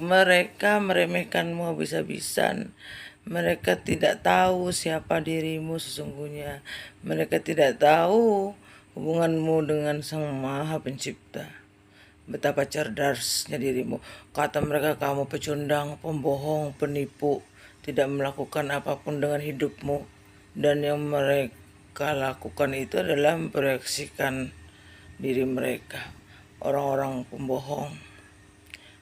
Mereka meremehkanmu habis-habisan. Mereka tidak tahu siapa dirimu sesungguhnya. Mereka tidak tahu hubunganmu dengan Sang Maha Pencipta. Betapa cerdasnya dirimu. Kata mereka kamu pecundang, pembohong, penipu, tidak melakukan apapun dengan hidupmu. Dan yang mereka lakukan itu adalah memproyeksikan diri mereka, orang-orang pembohong.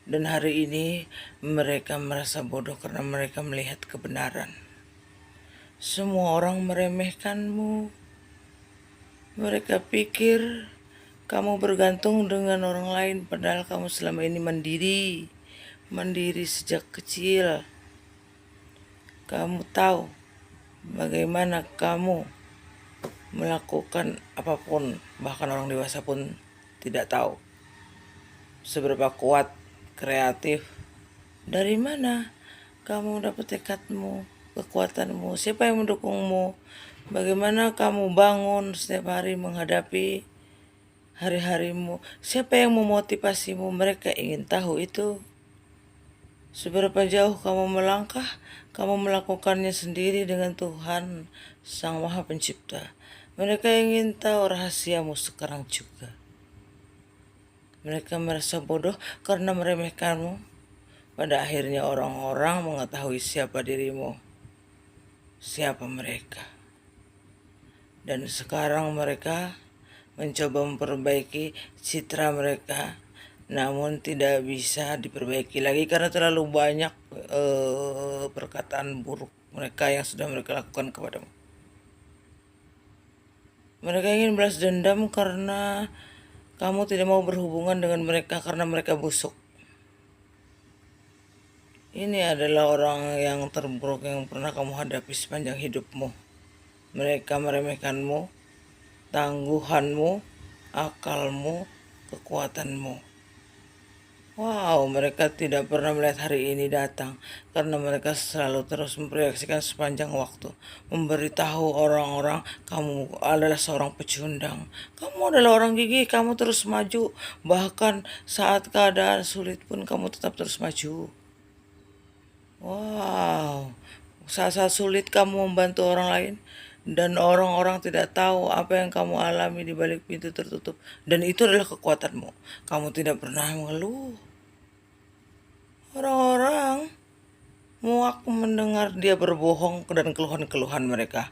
Dan hari ini mereka merasa bodoh karena mereka melihat kebenaran. Semua orang meremehkanmu. Mereka pikir kamu bergantung dengan orang lain, padahal kamu selama ini mandiri sejak kecil. Kamu tahu bagaimana kamu melakukan apapun, bahkan orang dewasa pun tidak tahu seberapa kuat, kreatif. Dari mana kamu dapat tekadmu, kekuatanmu? Siapa yang mendukungmu? Bagaimana kamu bangun setiap hari menghadapi hari-harimu? Siapa yang memotivasimu? Mereka ingin tahu itu. Seberapa jauh kamu melangkah, kamu melakukannya sendiri dengan Tuhan Sang Maha Pencipta. Mereka ingin tahu rahasiamu sekarang juga. Mereka merasa bodoh karena meremehkanmu. Pada akhirnya orang-orang mengetahui siapa dirimu, siapa mereka. Dan sekarang mereka mencoba memperbaiki citra mereka, namun tidak bisa diperbaiki lagi karena terlalu banyak perkataan buruk mereka yang sudah mereka lakukan kepadamu. Mereka ingin balas dendam karena kamu tidak mau berhubungan dengan mereka karena mereka busuk. Ini adalah orang yang terburuk yang pernah kamu hadapi sepanjang hidupmu. Mereka meremehkanmu, tangguhanmu, akalmu, kekuatanmu. Wow, mereka tidak pernah melihat hari ini datang karena mereka selalu terus memproyeksikan sepanjang waktu, memberitahu orang-orang kamu adalah seorang pecundang, kamu adalah orang gigih, kamu terus maju, bahkan saat keadaan sulit pun kamu tetap terus maju. Wow, saat-saat sulit kamu membantu orang lain dan orang-orang tidak tahu apa yang kamu alami di balik pintu tertutup, dan itu adalah kekuatanmu. Kamu tidak pernah mengeluh. Orang-orang muak mendengar dia berbohong dan keluhan-keluhan mereka.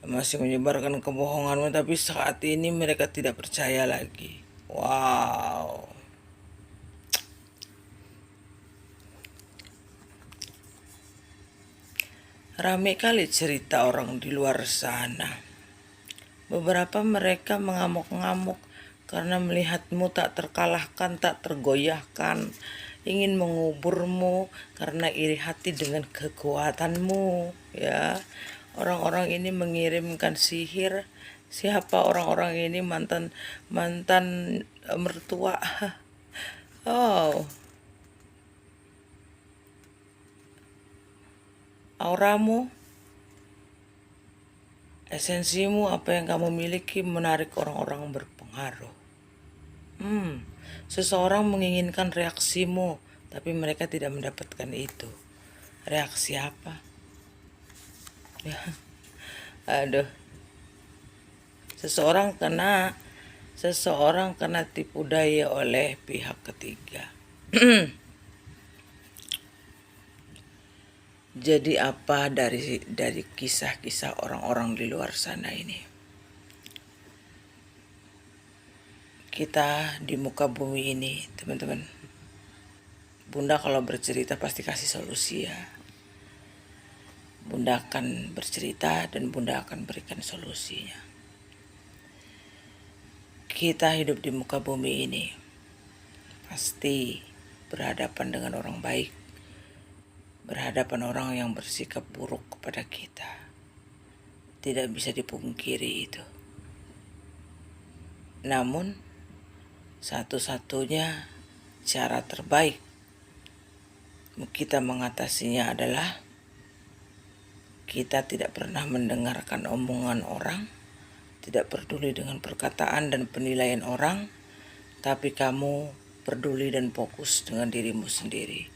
Masih menyebarkan kebohonganmu, tapi saat ini mereka tidak percaya lagi. Wow. Rame kali cerita orang di luar sana. Beberapa mereka mengamuk-ngamuk karena melihatmu tak terkalahkan, tak tergoyahkan, ingin menguburmu karena iri hati dengan kekuatanmu, ya. Orang-orang ini mengirimkan sihir. Siapa orang-orang ini? Mantan mertua. Oh, auramu, esensimu, apa yang kamu miliki menarik orang-orang berpengaruh. Seseorang menginginkan reaksimu, tapi mereka tidak mendapatkan itu. Reaksi apa? Aduh. Seseorang kena tipu daya oleh pihak ketiga. Jadi apa dari kisah-kisah orang-orang di luar sana ini? Kita di muka bumi ini, teman-teman. Bunda kalau bercerita pasti kasih solusi ya. Bunda akan bercerita dan Bunda akan berikan solusinya. Kita hidup di muka bumi ini pasti berhadapan dengan orang baik, berhadapan orang yang bersikap buruk kepada kita. Tidak bisa dipungkiri itu. Namun, satu-satunya cara terbaik kita mengatasinya adalah kita tidak pernah mendengarkan omongan orang, tidak peduli dengan perkataan dan penilaian orang, tapi kamu peduli dan fokus dengan dirimu sendiri.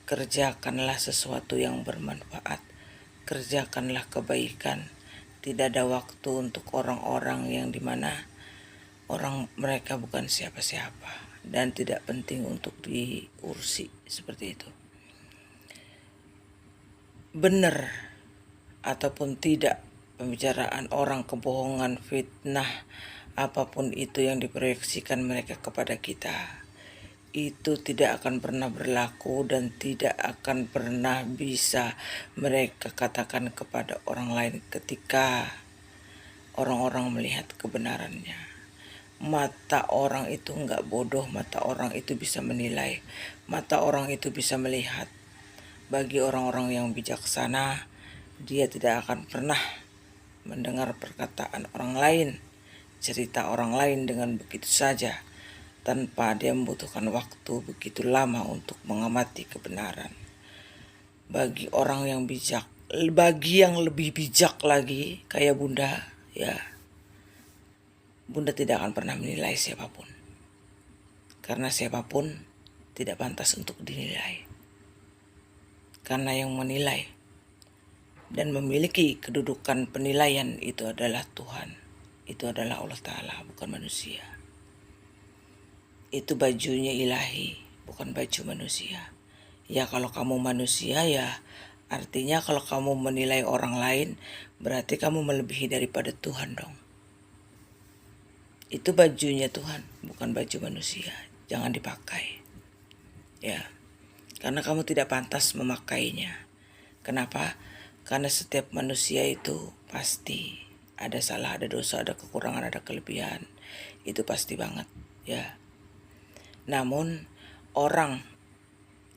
Kerjakanlah sesuatu yang bermanfaat. Kerjakanlah kebaikan. Tidak ada waktu untuk orang-orang yang dimana mereka bukan siapa-siapa dan tidak penting untuk diurusi seperti itu. Benar ataupun tidak pembicaraan orang, kebohongan, fitnah, apapun itu yang diproyeksikan mereka kepada kita, itu tidak akan pernah berlaku dan tidak akan pernah bisa mereka katakan kepada orang lain ketika orang-orang melihat kebenarannya. Mata orang itu enggak bodoh, mata orang itu bisa menilai, mata orang itu bisa melihat. Bagi orang-orang yang bijaksana, dia tidak akan pernah mendengar perkataan orang lain, cerita orang lain dengan begitu saja, tanpa dia membutuhkan waktu begitu lama untuk mengamati kebenaran. Bagi orang yang bijak, bagi yang lebih bijak lagi, kayak Bunda, ya, Bunda tidak akan pernah menilai siapapun. Karena siapapun tidak pantas untuk dinilai. Karena yang menilai dan memiliki kedudukan penilaian itu adalah Tuhan. Itu adalah Allah Ta'ala, bukan manusia. Itu bajunya ilahi, bukan baju manusia. Ya kalau kamu manusia ya artinya kalau kamu menilai orang lain berarti kamu melebihi daripada Tuhan dong. Itu bajunya Tuhan, bukan baju manusia. Jangan dipakai. Ya. Karena kamu tidak pantas memakainya. Kenapa? Karena setiap manusia itu pasti ada salah, ada dosa, ada kekurangan, ada kelebihan. Itu pasti banget, ya. Namun orang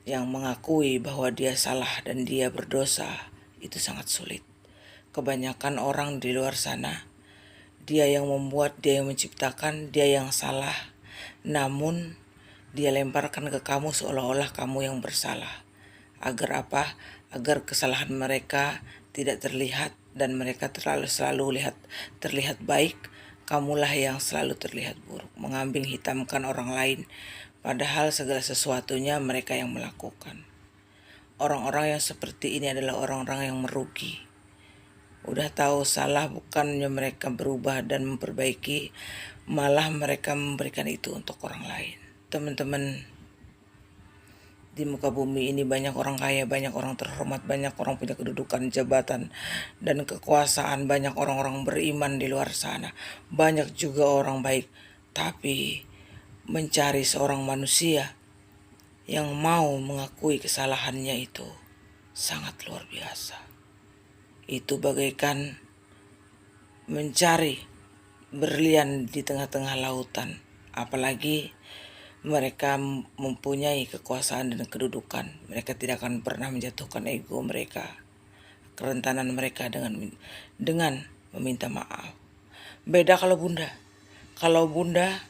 yang mengakui bahwa dia salah dan dia berdosa itu sangat sulit. Kebanyakan orang di luar sana, dia yang membuat, dia yang menciptakan, dia yang salah. Namun dia lemparkan ke kamu seolah-olah kamu yang bersalah. Agar apa? Agar kesalahan mereka tidak terlihat dan mereka selalu terlihat baik. Kamulah yang selalu terlihat buruk, mengambing hitamkan orang lain. Padahal segala sesuatunya mereka yang melakukan. Orang-orang yang seperti ini adalah orang-orang yang merugi. Udah tahu salah, bukannya mereka berubah dan memperbaiki, malah mereka memberikan itu untuk orang lain. Teman-teman, di muka bumi ini banyak orang kaya, banyak orang terhormat, banyak orang punya kedudukan, jabatan, dan kekuasaan, banyak orang-orang beriman di luar sana, banyak juga orang baik. Tapi mencari seorang manusia yang mau mengakui kesalahannya itu sangat luar biasa. Itu bagaikan mencari berlian di tengah-tengah lautan, apalagi mereka mempunyai kekuasaan dan kedudukan. Mereka tidak akan pernah menjatuhkan ego mereka, kerentanan mereka dengan meminta maaf. Beda kalau Bunda. Kalau Bunda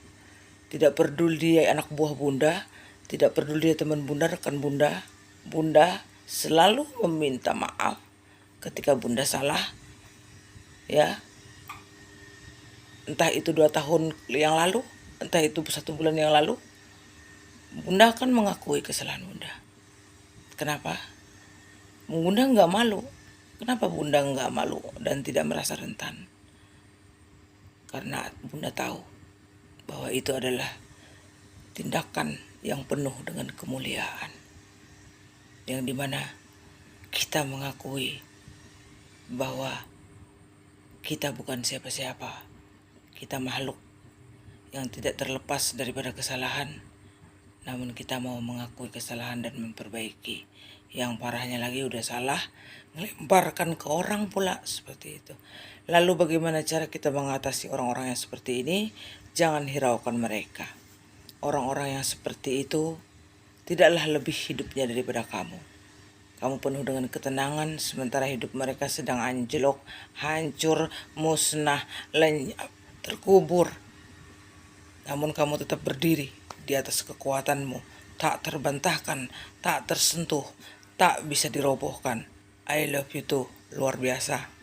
tidak peduli dia anak buah Bunda, tidak peduli dia teman Bunda, rekan Bunda, Bunda selalu meminta maaf ketika Bunda salah. Ya, entah itu 2 tahun yang lalu, entah itu 1 bulan yang lalu, Bunda akan mengakui kesalahan Bunda. Kenapa? Bunda nggak malu. Kenapa Bunda nggak malu dan tidak merasa rentan? Karena Bunda tahu bahwa itu adalah tindakan yang penuh dengan kemuliaan. Yang dimana kita mengakui bahwa kita bukan siapa-siapa. Kita makhluk yang tidak terlepas daripada kesalahan. Namun kita mau mengakui kesalahan dan memperbaiki. Yang parahnya lagi udah salah, melemparkan ke orang pula seperti itu. Lalu bagaimana cara kita mengatasi orang-orang yang seperti ini? Jangan hiraukan mereka. Orang-orang yang seperti itu tidaklah lebih hidupnya daripada kamu. Kamu penuh dengan ketenangan sementara hidup mereka sedang anjlok, hancur, musnah, lenyap, terkubur. Namun kamu tetap berdiri di atas kekuatanmu, tak terbantahkan, tak tersentuh, tak bisa dirobohkan. I love you too, luar biasa.